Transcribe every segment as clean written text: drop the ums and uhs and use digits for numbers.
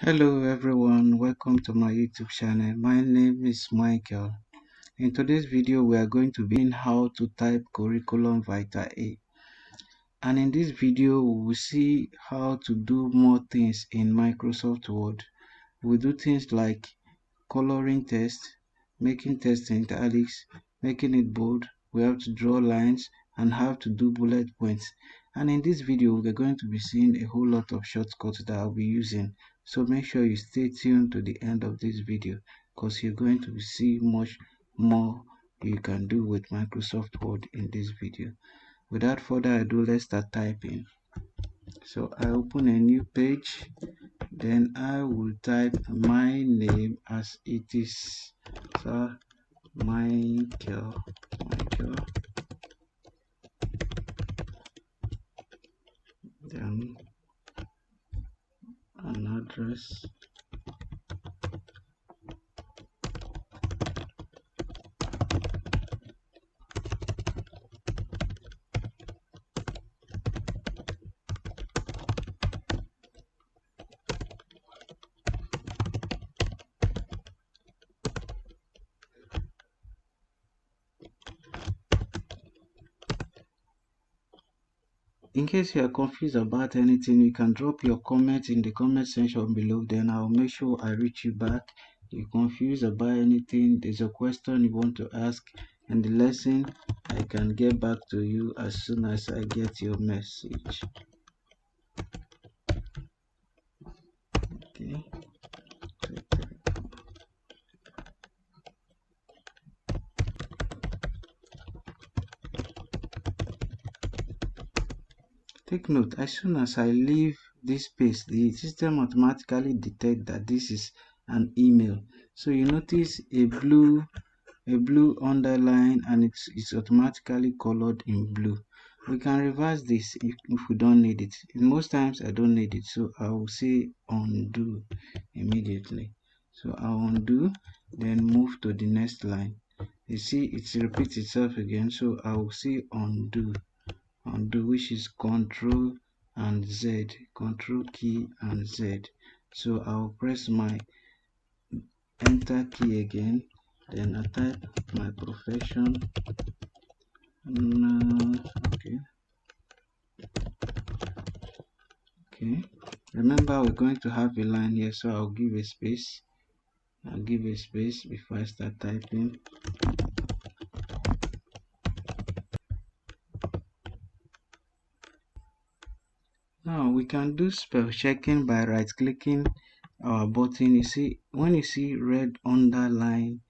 Hello everyone, welcome to my YouTube channel. My name is Michael. In today's video, we are going to be learning how to type curriculum Vitae. And in this video, we will see how to do more things in Microsoft Word. We do things like coloring text, making text in italics, making it bold. We have to draw lines and how to do bullet points. And in this video, we're going to be seeing a whole lot of shortcuts that I'll be using. So make sure you stay tuned to the end of this video because you're going to see much more you can do with Microsoft Word in this video. Without further ado, let's start typing. So I open a new page, then I will type my name as it is. So Michael, then an address. In case you are confused about anything, you can drop your comment in the comment section below, then I'll make sure I reach you back. If you're confused about anything, there's a question you want to ask in the lesson, I can get back to you as soon as I get your message. Okay. Take note, as soon as I leave this space, the system automatically detects that this is an email. So you notice a blue underline and it's automatically colored in blue. We can reverse this if we don't need it. Most times I don't need it, so I will say undo immediately. So I'll undo, then move to the next line. You see it repeats itself again, so I will say undo, which is control and Z, control key and Z. So I'll press my enter key again, then I type my profession. Okay. Remember, we're going to have a line here, so I'll give a space. I'll give a space before I start typing. Now we can do spell checking by right clicking our button. You see, when you see red underline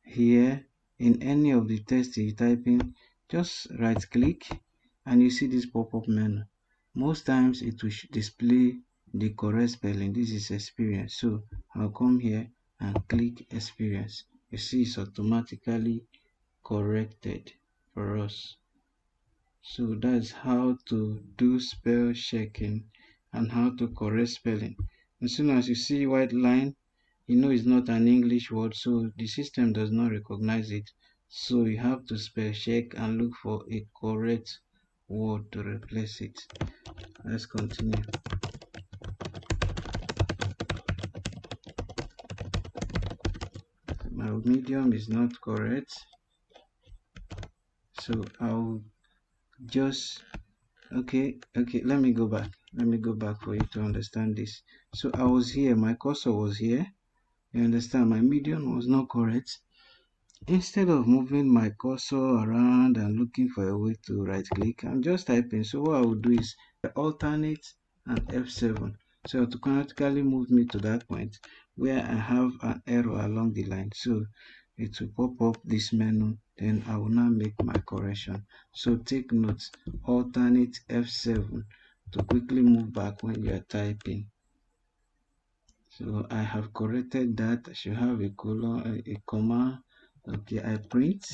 here in any of the text you type in, just right click and you see this pop-up menu. Most times it will display the correct spelling. This is experience, so I'll come here and click experience. You see it's automatically corrected for us. So that's how to do spell checking and how to correct spelling. As soon as you see white line, you know it's not an English word, so the system does not recognize it. So you have to spell check and look for a correct word to replace it. Let's continue. My medium is not correct, so I'll just okay, let me go back for you to understand this. So I was here, my cursor was here, you understand, my medium was not correct. Instead of moving my cursor around and looking for a way to right click, I'm just typing. So what I will do is alternate and F7. So it automatically move me to that point where I have an error along the line. So it will pop up this menu, then I will now make my correction. So take note, alternate F7 to quickly move back when you are typing. So I have corrected that. I should have a colon, a comma. Okay, I print.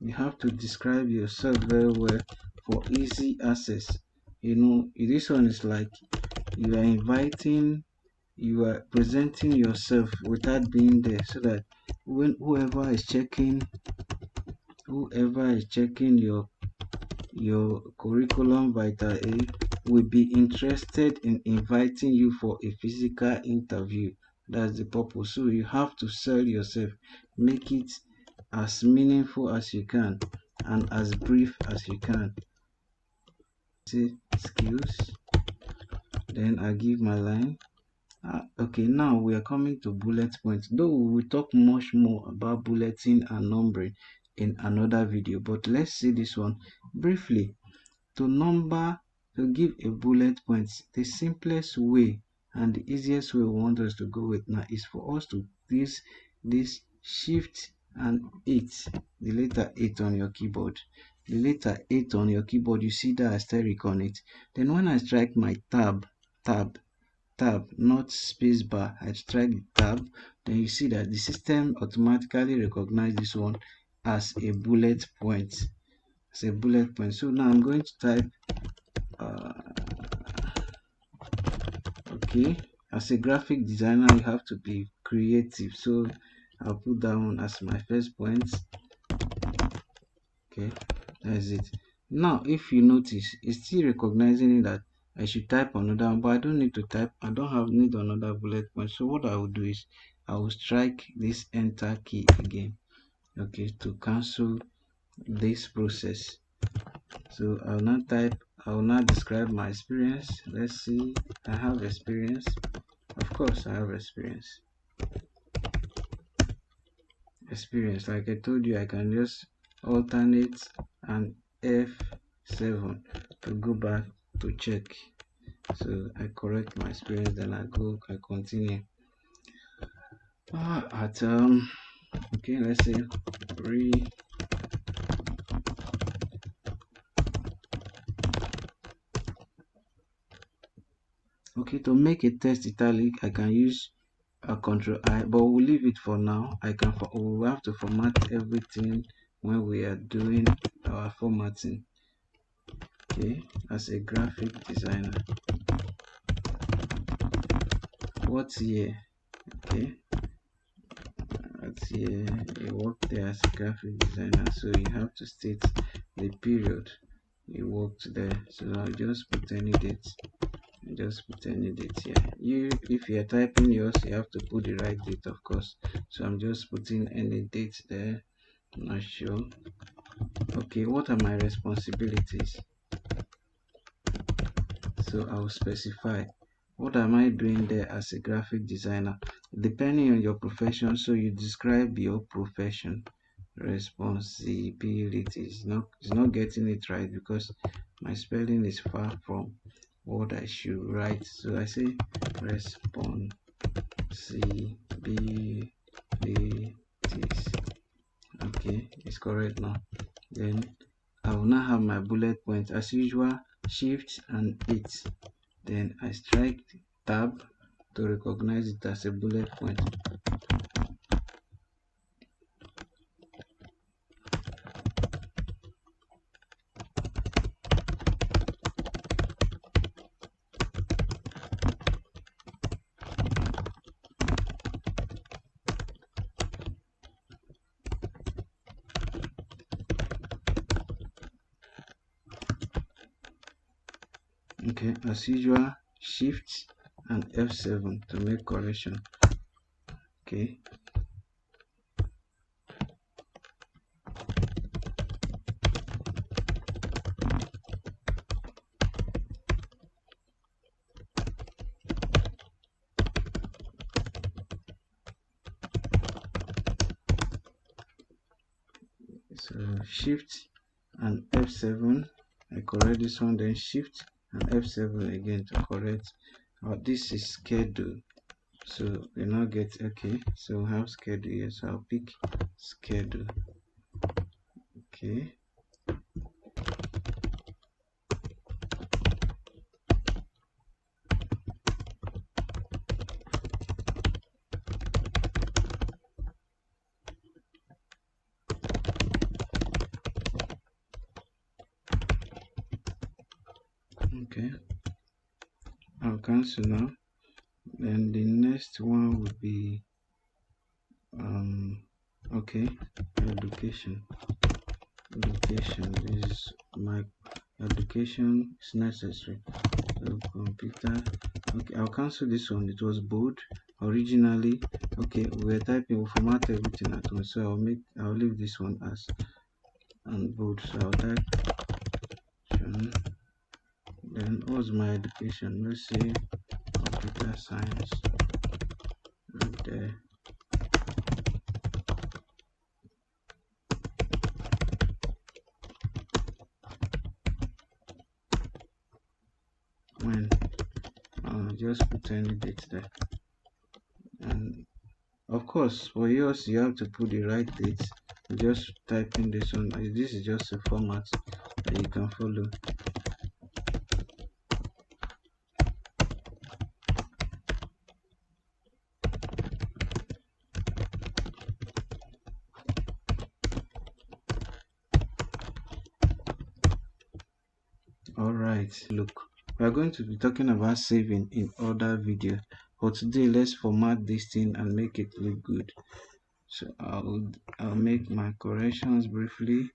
You have to describe yourself very well for easy access. You know, this one is like you are presenting yourself without being there, so that when whoever is checking your your curriculum Vitae will be interested in inviting you for a physical interview. That's the purpose. So you have to sell yourself, make it as meaningful as you can and as brief as you can. Say skills, then I give my line. Okay, now we are coming to bullet points. Though we will talk much more about bulleting and numbering in another video, but let's see this one briefly. To give a bullet points, the simplest way and the easiest way we want us to go with now is for us to use this shift and 8, the letter 8 on your keyboard. The letter 8 on your keyboard, you see that asterisk on it. Then when I strike my tab, not space bar, I strike the tab, then you see that the system automatically recognize this one as a bullet point. So now I'm going to type okay, as a graphic designer you have to be creative, so I'll put that one as my first point. Okay, that's it. Now if you notice, it's still recognizing that I should type another one, but I don't need to type. I don't need another bullet point. So what I will do is I will strike this enter key again, okay, to cancel this process. So I will now describe my experience. Let's see, I have experience. Of course I have experience. Like I told you, I can just alternate and F7 to go back to check. So I correct my experience, then I continue. Okay, let's say 3. Okay, to make a text italic, I can use a Control I, but we'll leave it for now. We'll have to format everything when we are doing our formatting. Okay, as a graphic designer, what's here? Okay, that's here. You work there as a graphic designer, so you have to state the period you worked there. So I'll just put any date. Here. If you're typing yours, you have to put the right date, of course. So I'm just putting any date there. Not sure. Okay, what are my responsibilities? So I'll specify what am I doing there as a graphic designer, depending on your profession. So you describe your profession, responsibilities. It's not getting it right because my spelling is far from what I should write. So I say responsibilities. Okay, it's correct now. Then I will now have my bullet point as usual, shift and 8. Then I strike tab to recognize it as a bullet point. Okay, as usual, shift and F7 to make correction. Okay, so shift and F7, I correct this one, then shift and F7 again to correct. This is schedule, so we now get okay. So we have schedule here, so I'll pick schedule. Okay, okay, I'll cancel now. Then the next one would be okay, education. This is my application is necessary. So computer, okay, I'll cancel this one. It was bold originally. Okay, we were typing, we'll format everything at once. So I'll leave this one as and bold. So I'll type then what's my education? Let's say computer science right there. When just put any date there, and of course for yours you have to put the right date. Just type in this one. This is just a format that you can follow. All right, look, we are going to be talking about saving in other video, but today let's format this thing and make it look good. So I'll make my corrections briefly.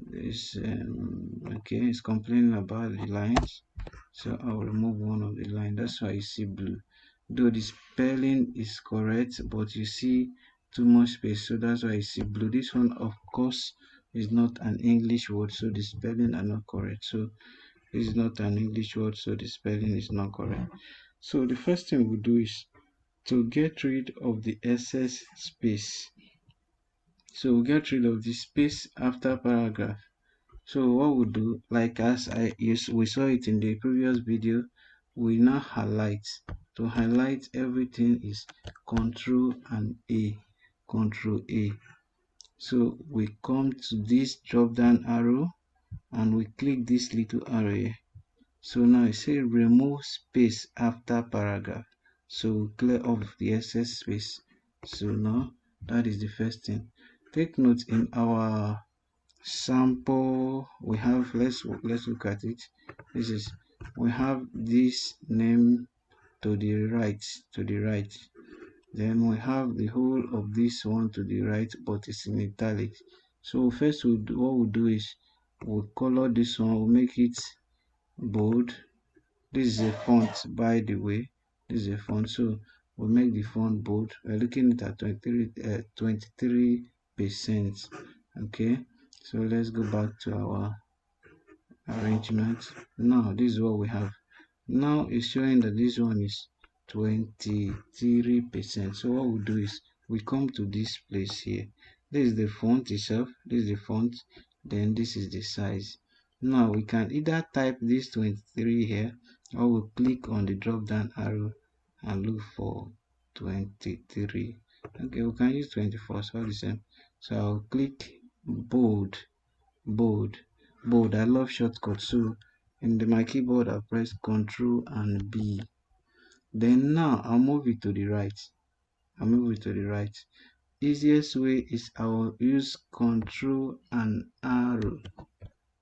This okay, it's complaining about the lines, so I'll remove one of the line. That's why you see blue, though the spelling is correct, but you see too much space, so that's why you see blue. This one of course is not an English word, so the spelling are not correct. So this is not an English word, so the spelling is not correct. So the first thing we do is to get rid of the excess space. So we get rid of the space after paragraph. So what we do, like as we saw it in the previous video, we now highlight. To highlight everything is Control and A, Control A. So we come to this drop down arrow and we click this little arrow here. So now it says remove space after paragraph. So clear off the excess space. So now that is the first thing. Take note, in our sample we have, let's look at it. This is, we have this name to the right, then we have the whole of this one to the right, but it's in italic. So first what we'll do is we'll color this one, we'll make it bold. This is a font, by the way. This is a font, so we'll make the font bold. We're looking at 23%. Okay, so let's go back to our arrangement. Now this is what we have. Now it's showing that this one is 23%. So what we do is we come to this place here. This is the font itself, this is the font, then this is the size. Now we can either type this 23 here, or we'll click on the drop down arrow and look for 23. Okay, we can use 24, so the same. So I'll click bold, bold, bold. I love shortcuts, so in my keyboard I'll press Ctrl and B. Then now I'll move it to the right. Easiest way is I will use Control and arrow.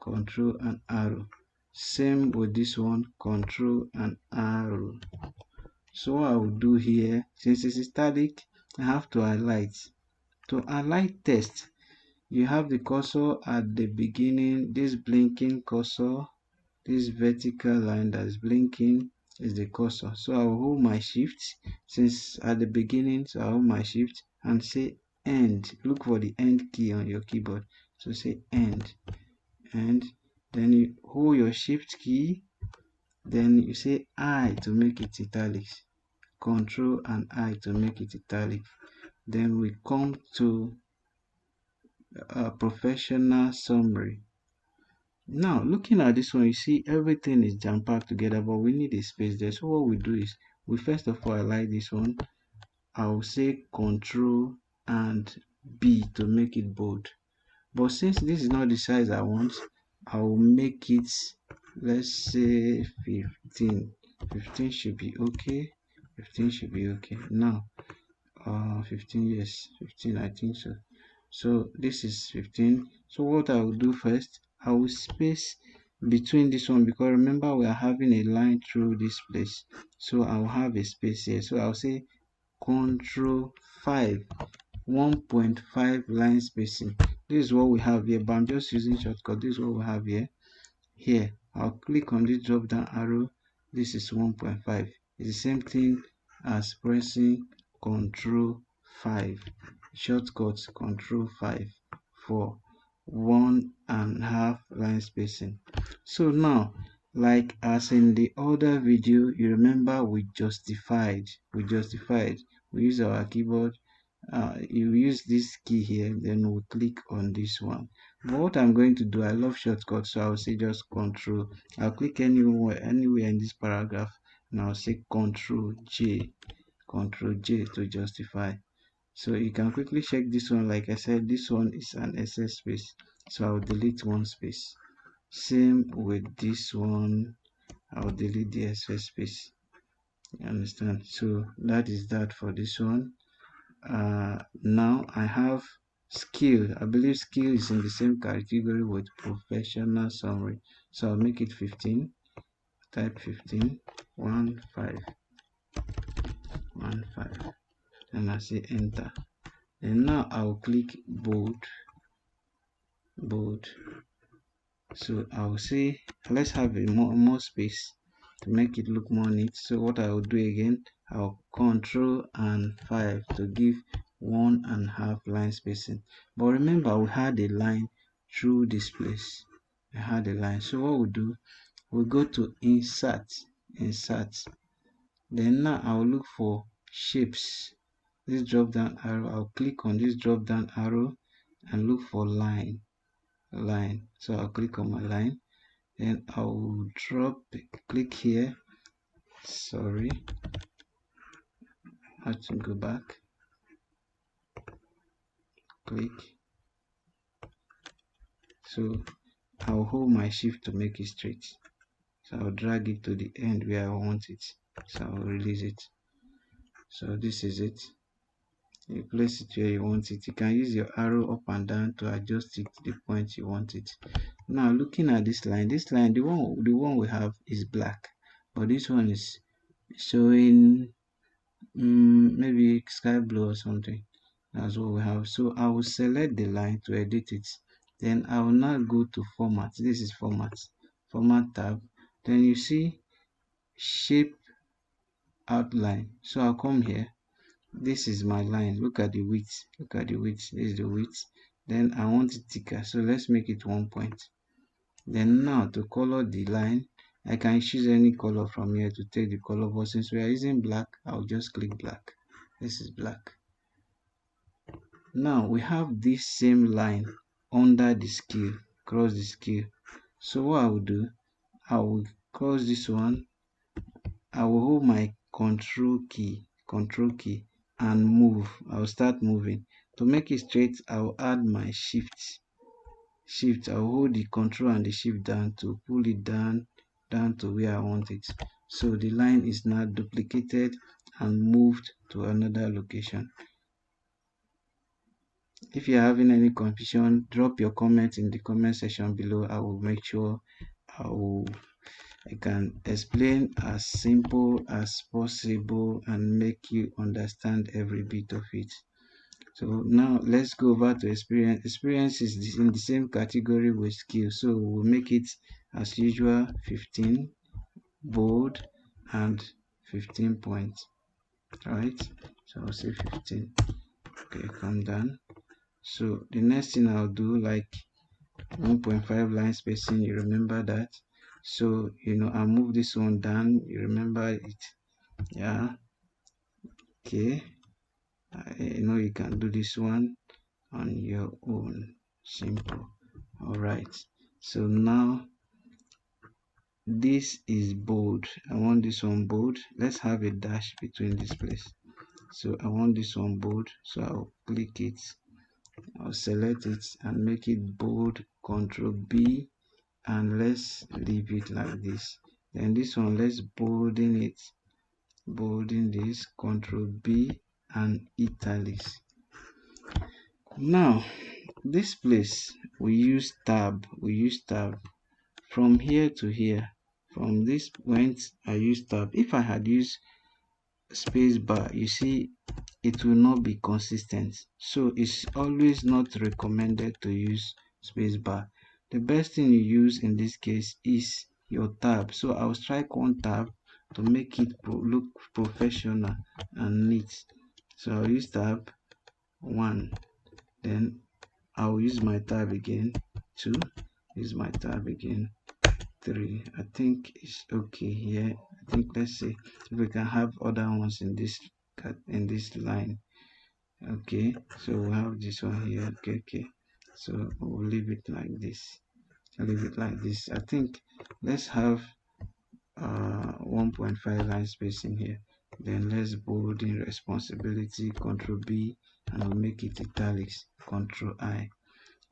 Control and arrow. Same with this one, Control and arrow. So what I will do here, since it's italic, I have to highlight. To highlight text, you have the cursor at the beginning, this blinking cursor, this vertical line that's blinking is the cursor. So I will hold my shift, since at the beginning, so I hold my shift and say end. Look for the end key on your keyboard. So say end, and then you hold your shift key, then you say I to make it italics, Control and I to make it italic. Then we come to a professional summary. Now looking at this one, you see everything is jam packed together, but we need a space there. So what we do is we first of all highlight this one. I'll say Control and B to make it bold. But since this is not the size I want, I'll make it, let's say 15. 15 should be okay. 15 should be okay. Now 15, yes, 15, I think so. So this is 15. So what I will do first, I will space between this one, because remember we are having a line through this place, so I'll have a space here. So I'll say Control 5, 1.5 line spacing. This is what we have here, but I'm just using shortcut. This is what we have here. I'll click on this drop down arrow. This is 1.5. It's the same thing as pressing Ctrl 5. Shortcut Ctrl 5 for 1.5 line spacing. So now, like as in the other video, you remember we justified. We use our keyboard. You use this key here, then we'll click on this one. But what I'm going to do, I love shortcuts, so I'll say just Control. I'll click anywhere in this paragraph, and I'll say Control J to justify. So you can quickly check this one. Like I said, this one is an excess space, so I'll delete one space. Same with this one, I'll delete the excess space. You understand? So that is that for this one. Now I have skill. I believe skill is in the same category with professional summary, so I'll make it 15. Type 15 1 5 1 5, and I say enter. And now I'll click bold. So I'll say let's have a more space to make it look more neat. So what I will do again, I'll Control and 5 to give 1.5 line spacing. But remember, we had a line through this place. I had a line. So what we'll do, we'll go to insert. Then now I'll look for shapes. This drop down arrow, I'll click on this drop down arrow and look for line. So I'll click on my line. Then I'll click here. Sorry, I have to go back. Click. So I'll hold my shift to make it straight. So I'll drag it to the end where I want it. So I'll release it. So this is it. You place it where you want it. You can use your arrow up and down to adjust it to the point you want it. Now looking at this line, the one we have is black, but this one is showing maybe sky blue or something. That's what we have. So I will select the line to edit it. Then I will now go to format. This is format tab. Then you see shape outline. So I'll come here. This is my line. Look at the width. This is the width. Then I want it thicker, so let's make it 1 point. Then now to color the line, I can choose any color from here to take the color, but since we are using black, I'll just click black. This is black. Now we have this same line under the scale, cross the scale. So what I will do, I will cross this one. I will hold my control key and move. I'll start moving. To make it straight, I'll add my shift. I'll hold the control and the shift down to pull it down to where I want it. So the line is now duplicated and moved to another location. If you're having any confusion, drop your comment in the comment section below. I will make sure I can explain as simple as possible and make you understand every bit of it. So now let's go over to experience. Experience is in the same category with skill, so we'll make it as usual 15 bold and 15 points. Right, so I'll say 15. Okay, come down. So the next thing I'll do, like 1.5 line spacing, you remember that. So I'll move this one down, you remember it. Yeah, okay. You can do this one on your own. Simple. All right, so now this is bold. I want this one bold. Let's have a dash between this place. So I want this one bold, so I'll click it, I'll select it and make it bold. Control B, and let's leave it like this. Then this one, let's bolden it. Bolden this. Control B and italics. Now this place we use tab. From here to here. From this point I use tab. If I had used space bar, you see it will not be consistent, so it's always not recommended to use space bar. The best thing you use in this case is your tab. So I'll strike one tab to make it look professional and neat. So I'll use tab 1, then I'll use my tab again 2, use my tab again 3. I think it's okay here. I think let's see if we can have other ones in this line. Okay, so we have this one here. Okay, so we'll leave it like this. I'll leave it like this. I think let's have 1.5 line spacing here. Then let's bold in responsibility, Control B, and I'll make it italics, Control I.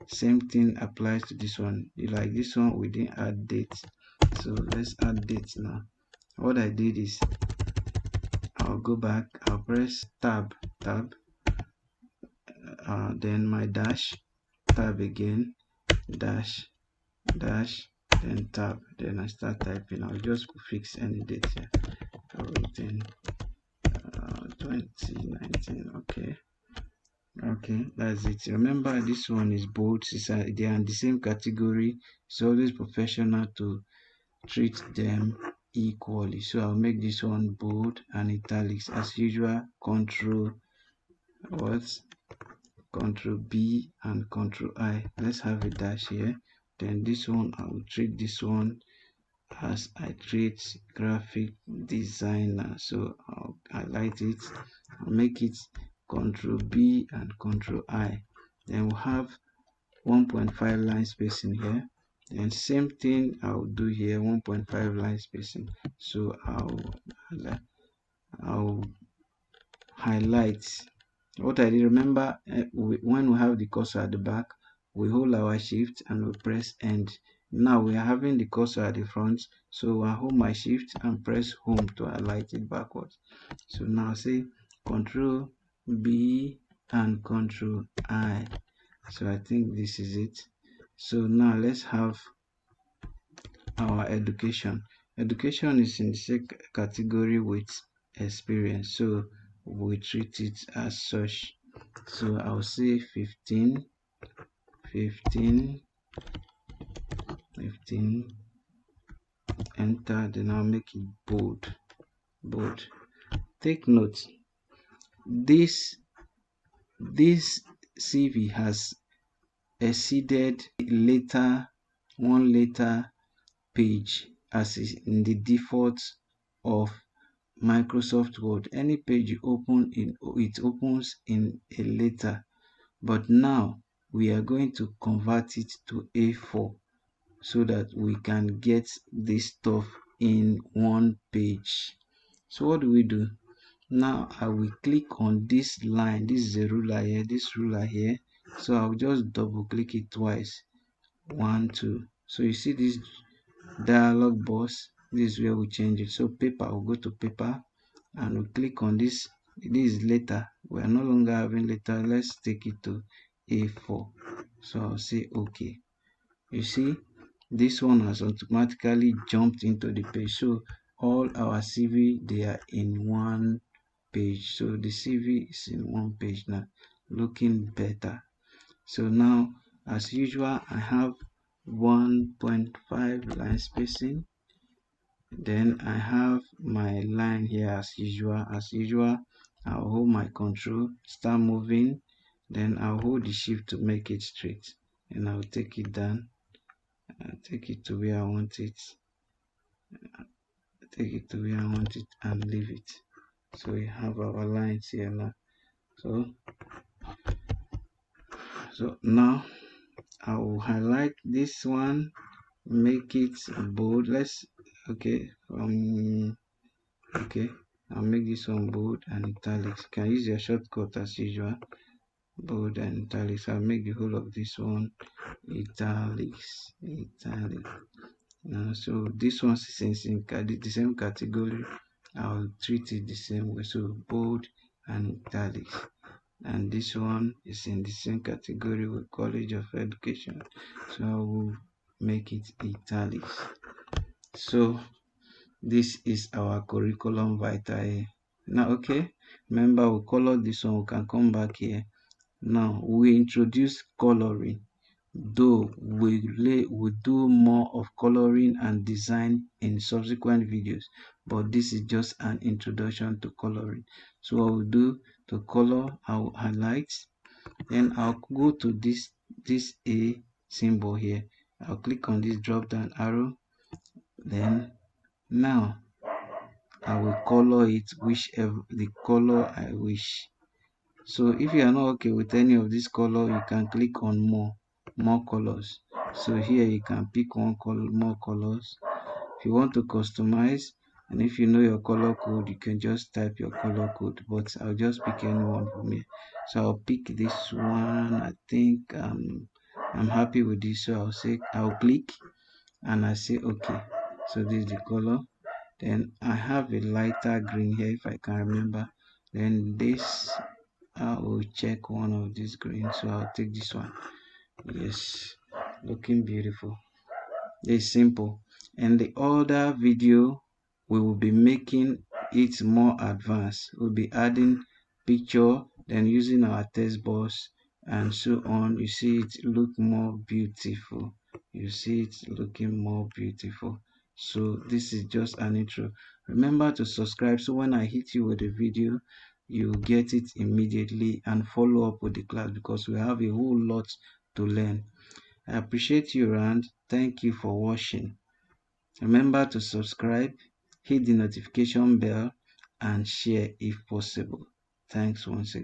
Same thing applies to this one. You like this one, we didn't add date, so let's add date now. What I did is I'll go back, I'll press tab, then my dash, tab again, dash, then tab, then I start typing. I'll just fix any date here. 2019. Okay, that's it. Remember, this one is bold. They are in the same category. It's always professional to treat them equally. So I'll make this one bold and italics as usual. Control B and Control I. Let's have a dash here. Then this one, I will treat this one as I treat graphic designer. So I'll highlight it, I'll make it Control B and Control I. Then we'll have 1.5 line spacing here. And same thing I'll do here, 1.5 line spacing. So I'll highlight what I did. Remember, when we have the cursor at the back, we hold our shift and we press end. Now we are having the cursor at the front, so I hold my shift and press home to highlight it backwards. So now say Control B and Control I. So I think this is it. So now let's have our education. Education is in the same category with experience, so we treat it as such. So I'll say 15, enter, then I'll make it bold. Take note, this CV has exceeded one letter page as is in the default of Microsoft Word. Any page you open, it opens in a letter, but now we are going to convert it to A4 so that we can get this stuff in one page. So what do we do? Now I will click on this line. This is a ruler here, this ruler here. So I'll just double click it twice. 1, 2. So you see this dialog box. This is where we change it. So paper, will go to paper and we click on this. This is letter. We are no longer having letter. Let's take it to A4. So I'll say OK. You see, this one has automatically jumped into the page. So all our CV, they are in one page. So the CV is in one page now, looking better. So now, as usual, I have 1.5 line spacing. Then I have my line here as usual. I'll hold my control, start moving, then I'll hold the shift to make it straight, and I'll take it down. I'll take it to where I want it. And leave it. So we have our lines here now. So now I will highlight this one, make it bold. I'll make this one bold and italics. You can use your shortcut as usual. Bold and italics. I'll make the whole of this one italics. So this one, since in the same category, I'll treat it the same way. So bold and italics. And this one is in the same category with College of Education, so I will make it italics. So this is our curriculum vitae. Now, okay, remember we color this one. We can come back here. Now we introduce coloring. though we do more of coloring and design in subsequent videos, but this is just an introduction to coloring. So I will do to color, I will highlight, then I'll go to this A symbol here. I'll click on this drop down arrow, then now I will color it whichever the color I wish. So if you are not okay with any of this color, you can click on more colors. So here you can pick one color, more colors. If you want to customize, and if you know your color code, you can just type your color code, but I'll just pick any one for me. So I'll pick this one. I think I'm happy with this, so I'll click and I say okay. So this is the color. Then I have a lighter green here if I can remember. Then this, I will check one of these green, so I'll take this one. Yes, looking beautiful. It's simple. And the other video, we will be making it more advanced. We'll be adding picture, then using our text box and so on. You see it look more beautiful. You see it looking more beautiful. So this is just an intro. Remember to subscribe, so when I hit you with a video, you get it immediately, and follow up with the class because we have a whole lot to learn. I appreciate you, and thank you for watching. Remember to subscribe, hit the notification bell, and share if possible. Thanks once again.